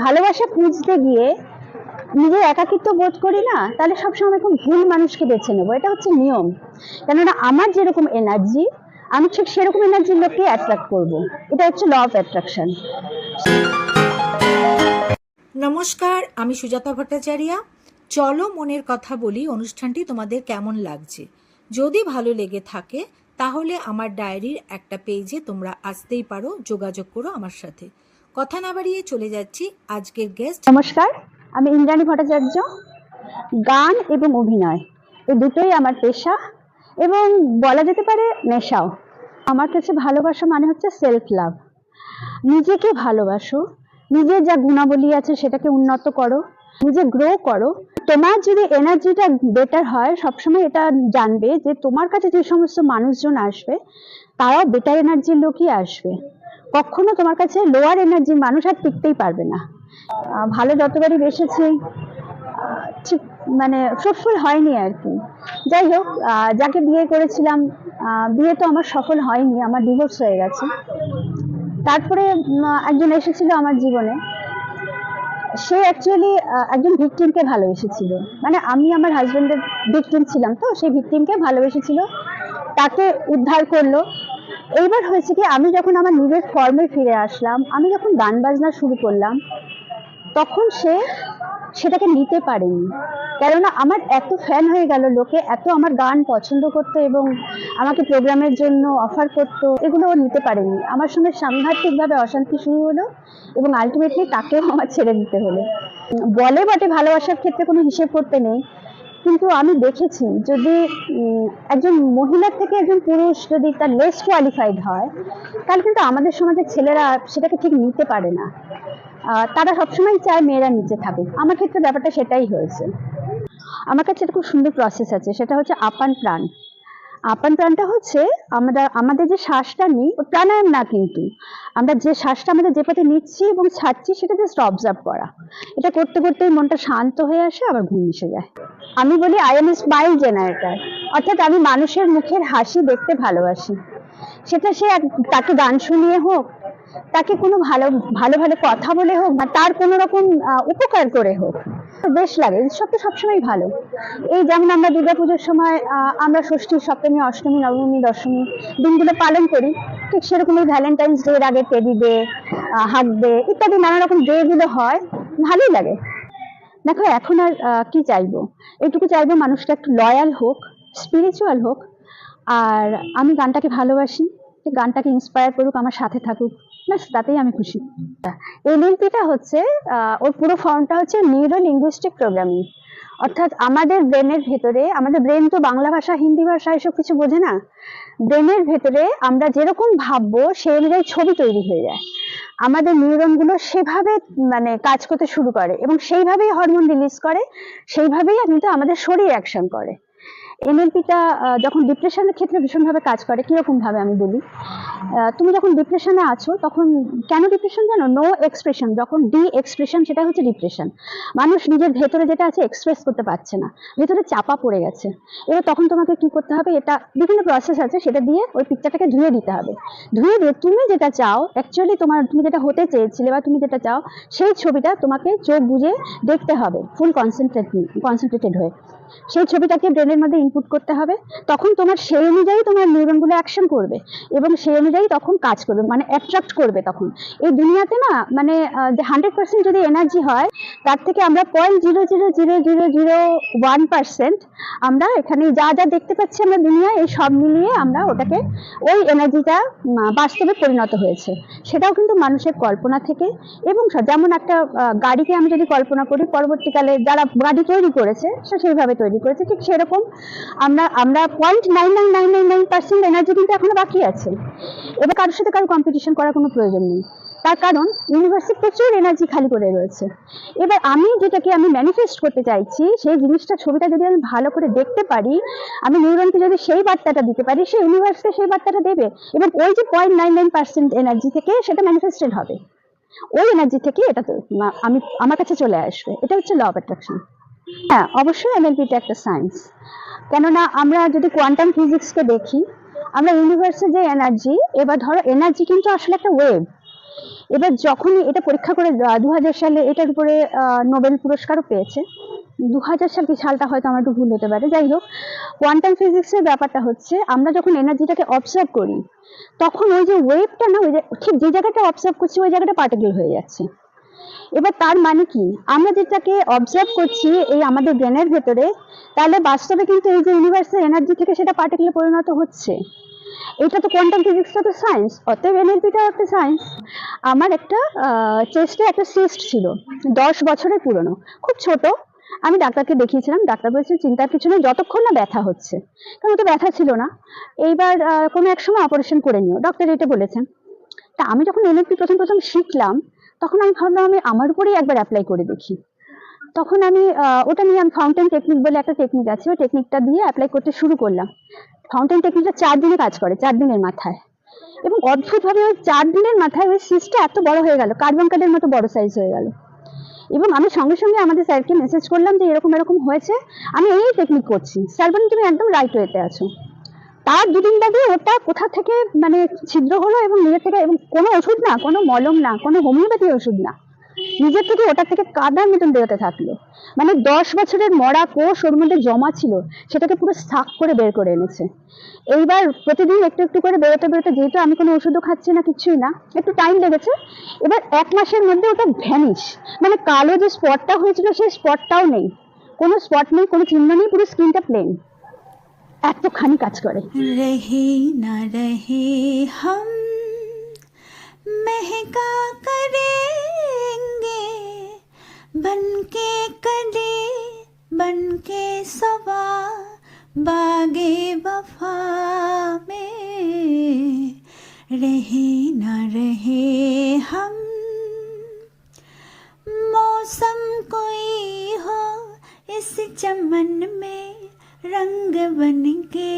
ভালোবাসা খুঁজতে গিয়ে নিজের একাকিত্ব বোধ করি না, তাহলে সবসময় এখন ভুল মানুষকে বেছে নেবো, এটা হচ্ছে নিয়ম। কেননা আমার যেরকম এনার্জি, আমি ঠিক সেরকম এনার্জির লোককে অ্যাট্রাক্ট করবো। এটা হচ্ছে ল অফ অ্যাট্রাকশন। নমস্কার, আমি সুজাতা ভট্টাচার্য। চলো মনের কথা বলি অনুষ্ঠানটি তোমাদের কেমন লাগছে। যদি ভালো লেগে থাকে তাহলে আমার ডায়েরির একটা পেজে তোমরা আসতেই পারো, যোগাযোগ করো আমার সাথে। কথা না বাড়িয়ে চলে যাচ্ছি আজকের গেস্ট। নমস্কার, আমি ইন্দ্রাণী ভট্টাচার্য। গান এবং অভিনয় এই দুটোই আমার পেশা এবং বলা যেতে পারে নেশাও। আমার কাছে ভালোবাসা মানে হচ্ছে সেলফ লাভ। নিজেকে ভালোবাসো, নিজের যা গুণাবলী আছে সেটাকে উন্নত করো, নিজে গ্রো করো। তোমার যদি এনার্জিটা বেটার হয়, সবসময় এটা জানবে যে তোমার কাছে যে সমস্ত মানুষজন আসবে তারাও বেটার এনার্জির লোকই আসবে। কখনো তোমার কাছে লোয়ার এনার্জির মানুষ আর টিকতেই পারবে না। ভালো যতবারই বেসেছি, ঠিক মানে ফ্রুটফুল হয়নি আর কি। যাই হোক, যাকে বিয়ে করেছিলাম, বিয়ে তো আমার সফল হয়নি, আমার ডিভোর্স হয়ে গেছে। তারপরে একজন এসেছিল আমার জীবনে, সে অ্যাকচুয়ালি একজন ভিকটিমকে ভালোবেসেছিল। মানে আমি আমার হাজবেন্ডের ভিকটিম ছিলাম, তো সেই ভিকটিমকে ভালোবেসেছিল, তাকে উদ্ধার করলো। এইবার হয়েছে কি, আমি যখন আমার নিজের ফর্মে ফিরে আসলাম, আমি যখন গান বাজনা শুরু করলাম, তখন সে সেটাকে নিতে পারেনি। কেননা আমার এত ফ্যান হয়ে গেল, লোকে এত আমার গান পছন্দ করতো এবং আমাকে প্রোগ্রামের জন্য অফার করতো, এগুলো ও নিতে পারেনি। আমার সঙ্গে সাংঘাতিকভাবে অশান্তি শুরু হলো এবং আলটিমেটলি তাকেও আমার ছেড়ে দিতে হলো। বলে বটে ভালোবাসার ক্ষেত্রে কোনো হিসেব করতে নেই, কিন্তু আমি দেখেছি যদি একজন মহিলার থেকে একজন পুরুষ যদি তার লেস কোয়ালিফাইড হয়, তাহলে কিন্তু আমাদের সমাজের ছেলেরা সেটাকে ঠিক নিতে পারে না। তারা সবসময় চায় মেয়েরা নিচে থাকুক। আমার ক্ষেত্রে ব্যাপারটা সেটাই হয়েছে। আমার কাছে একটা খুব সুন্দর প্রসেস আছে, সেটা হচ্ছে আপান প্রাণ। আপান প্রাণটা হচ্ছে আমরা আমাদের যে শ্বাসটা নিই, ও প্রাণায়াম না, কিন্তু আমরা যে শ্বাসটা আমাদের যে পথে নিচ্ছি এবং ছাড়ছি সেটা জাস্ট অবজার্ভ করা। এটা করতে করতেই মনটা শান্ত হয়ে আসে, আবার ঘুম এসে যায়। আমি বলি আই এম স্মাইল জেনারেটর, অর্থাৎ আমি মানুষের মুখের হাসি দেখতে ভালোবাসি। সেটা সে তাকে গান শুনিয়ে হোক, তাকে কোনো ভালো ভালো ভালো কথা বলে হোক, বা তার কোনো রকম উপকার করে হোক, বেশ লাগে। সব তো সবসময় ভালো। এই যেমন আমরা দুর্গাপুজোর সময় আমরা ষষ্ঠী, সপ্তমী, অষ্টমী, নবমী, দশমী দিনগুলো পালন করি, ঠিক সেরকমই ভ্যালেন্টাইন্স ডে এর আগে টেডি ডে, হাগ ডে ইত্যাদি নানা রকম ডে গুলো হয়, ভালোই লাগে। দেখো, এখন আর কি চাইবো, এইটুকু চাইবো মানুষটা একটু লয়াল হোক, স্পিরিচুয়াল হোক, আর আমি গানটাকে ভালোবাসি, গানটাকে ইন্সপায়ার করুক, আমার সাথে থাকুক, ব্যাস তাতেই আমি খুশি। এনএলপিটা হচ্ছে ওর পুরো ফর্মটা হচ্ছে নিউরো লিঙ্গুইস্টিক প্রোগ্রামিং। অর্থাৎ আমাদের ব্রেনের ভেতরে, আমাদের ব্রেন তো বাংলা ভাষা, হিন্দি ভাষা এসব কিছু বোঝে না। ব্রেনের ভেতরে আমরা যেরকম ভাববো সেই অনুযায়ী ছবি তৈরি হয়ে যায়। আমাদের নিউরনগুলো সেভাবে মানে কাজ করতে শুরু করে এবং সেইভাবেই হরমোন রিলিজ করে, সেইভাবেই কিন্তু আমাদের শরীর অ্যাকশন করে। এনএলপিটা যখন ডিপ্রেশনের ক্ষেত্রে ভীষণভাবে কাজ করে। কিরকম ভাবে আমি বলি, তুমি যখন ডিপ্রেশনে আছো, তখন কেন ডিপ্রেশন জানো? No expression. যখন ডি এক্সপ্রেশন, সেটা হচ্ছে ডিপ্রেশন। মানুষ নিজের ভেতরে যেটা আছে এক্সপ্রেস করতে পারছে না, ভেতরে চাপা পড়ে গেছে। এবার তখন তোমাকে কি করতে হবে, এটা বিভিন্ন প্রসেস আছে, সেটা দিয়ে ওই পিকচারটাকে ধুয়ে দিতে হবে। ধুয়ে দিয়ে তুমি যেটা চাও, অ্যাকচুয়ালি তুমি যেটা হতে চেয়েছিলে বা তুমি যেটা চাও, সেই ছবিটা তোমাকে চোখ বুজে দেখতে হবে, ফুল কনসেন্ট্রেটেড হয়ে সেই ছবিটাকে ব্রেনের মধ্যে ইনপুট করতে হবে। তখন তোমার সেই অনুযায়ী তোমার নিউরনগুলো অ্যাকশন করবে এবং সেই অনুযায়ী তখন কাজ করবে, মানে অ্যাট্রাক্ট করবে। তখন এই দুনিয়াতে না, মানে যে 100% যদি এনার্জি হয়, তার থেকে আমরা 0.00001% আমরা এখানে যা যা দেখতে পাচ্ছি আমরা দুনিয়ায়, এই সব মিলিয়ে আমরা ওটাকে, ওই এনার্জিটা বাস্তবে পরিণত হয়েছে। সেটাও কিন্তু মানুষের কল্পনা থেকে। এবং যেমন একটা গাড়িকে আমি যদি কল্পনা করি, পরবর্তীকালে যারা গাড়ি তৈরি করেছে সে সেইভাবে তৈরি করেছে, ঠিক সেরকম আমরা 0.99999% এনার্জি কিন্তু এখনো বাকি আছে। এবার কারোর সাথে কারো কম্পিটিশন করার কোনো প্রয়োজন নেই, তার কারণ ইউনিভার্সে প্রচুর এনার্জি খালি করে রয়েছে। এবার আমি যেটাকে আমি ম্যানিফেস্ট করতে চাইছি, সেই জিনিসটা, ছবিটা যদি আমি ভালো করে দেখতে পারি, আমি নিউরনকে যদি সেই বার্তাটা দিতে পারি, সেই ইউনিভার্সকে সেই বার্তাটা দেবে এবং ওই যে 0.99% এনার্জি থেকে সেটা ম্যানিফেস্টেড হবে। ওই এনার্জি থেকে এটা আমি আমার কাছে চলে আসবে। এটা হচ্ছে ল অফ অ্যাট্রাকশন। হ্যাঁ, অবশ্যই এনএলপিটা একটা সায়েন্স। কেননা আমরা যদি কোয়ান্টাম ফিজিক্সকে দেখি, আমরা ইউনিভার্সের যে এনার্জি, এবার ধরো এনার্জি কিন্তু আসলে একটা ওয়েভ। এবার যখনই এটা পরীক্ষা করে 2000 সালে এটার উপরে নোবেল পুরস্কারও পেয়েছে। 2000 সাল কি সালটা হয়তো আমার একটু ভুল হতে পারে, যাই হোক। কোয়ান্টাম ফিজিক্সের ব্যাপারটা হচ্ছে আমরা যখন এনার্জিটাকে অবজার্ভ করি তখন ওই যে ওয়েভটা না, ওই যে ঠিক যে জায়গাটা অবজার্ভ করছি ওই জায়গাটা পার্টিকেল হয়ে যাচ্ছে। এবার তার মানে কি, আমরা যেটাকে অবজার্ভ করছি এই আমাদের ব্রেনের ভেতরে, তাহলে বাস্তবে কিন্তু এই যে ইউনিভার্সের এনার্জি থেকে সেটা পার্টিকেলে পরিণত হচ্ছে। এটা তো কোয়ান্টাম ফিজিক্সটা তো সায়েন্স, অতএব এনএলপিটাও একটা সায়েন্স। আমার একটা চেস্টে একটা সিস্ট ছিল, 10 বছরের পুরনো, খুব ছোট। আমি ডাক্তারকে দেখিয়েছিলাম, ডাক্তার বলেছেন চিন্তার কিছু নেই, যতক্ষণ না ব্যথা হচ্ছে, কারণ তো ব্যথা ছিল না। এইবার কোনো এক সময় অপারেশন করে নিও, ডক্টর এটা বলেছেন। তা আমি যখন এনএলপি প্রথম প্রথম শিখলাম তখন আমি ভাবলাম আমি আমার উপরেই একবার অ্যাপ্লাই করে দেখি। তখন আমি ওটা নিয়ে আমি ফাউন্টেন টেকনিক বলে একটা টেকনিক আছে, ওই টেকনিকটা দিয়ে অ্যাপ্লাই করতে শুরু করলাম। ফাউন্টেন টেকনিকটা 4 দিনে কাজ করে, 4 দিনের মাথায়। এবং অদ্ভুতভাবে ওই 4 দিনের মাথায় ওই সিস্টটা এত বড় হয়ে গেল, কার্বন কার্ডের মতো বড় সাইজ হয়ে গেল। এবং আমি সঙ্গে সঙ্গে আমাদের স্যারকে মেসেজ করলাম যে এরকম এরকম হয়েছে, আমি এই টেকনিক করছি। স্যার বলেন তুমি একদম রাইট ওয়েতে আছো। তার 2 দিন বাদে ওটা কোথা থেকে মানে ছিদ্র হলো এবং নিজের থেকে, এবং কোনো ওষুধ না, কোনো মলম না, কোনো হোমিওপ্যাথি ওষুধ না, নিজের থেকে ওটা থেকে কাদার মতন বেরোতে থাকলো। মানে 10 বছরের মরা কোষ ওর মধ্যে জমা ছিল, সেটাকে পুরো সাফ করে বের করে এনেছে। এইবার প্রতিদিন একটু একটু করে বেরোতে বেরোতে, যেহেতু আমি কোনো ওষুধও খাচ্ছি না, কিছুই না, একটু টাইম লেগেছে। এবার 1 মাসের মধ্যে ওটা ভ্যানিশ, মানে কালো যে স্পটটা হয়েছিল সেই স্পটটাও নেই, কোনো স্পট নেই, কোনো চিহ্ন নেই, পুরো স্কিনটা প্লেন। এতখানি কাজ করে। रहे न रहे हम महका करेंगे बनके कले बनके सवा बागे वफा में रहे न रहे हम मौसम कोई हो इस चमन में रंग बनके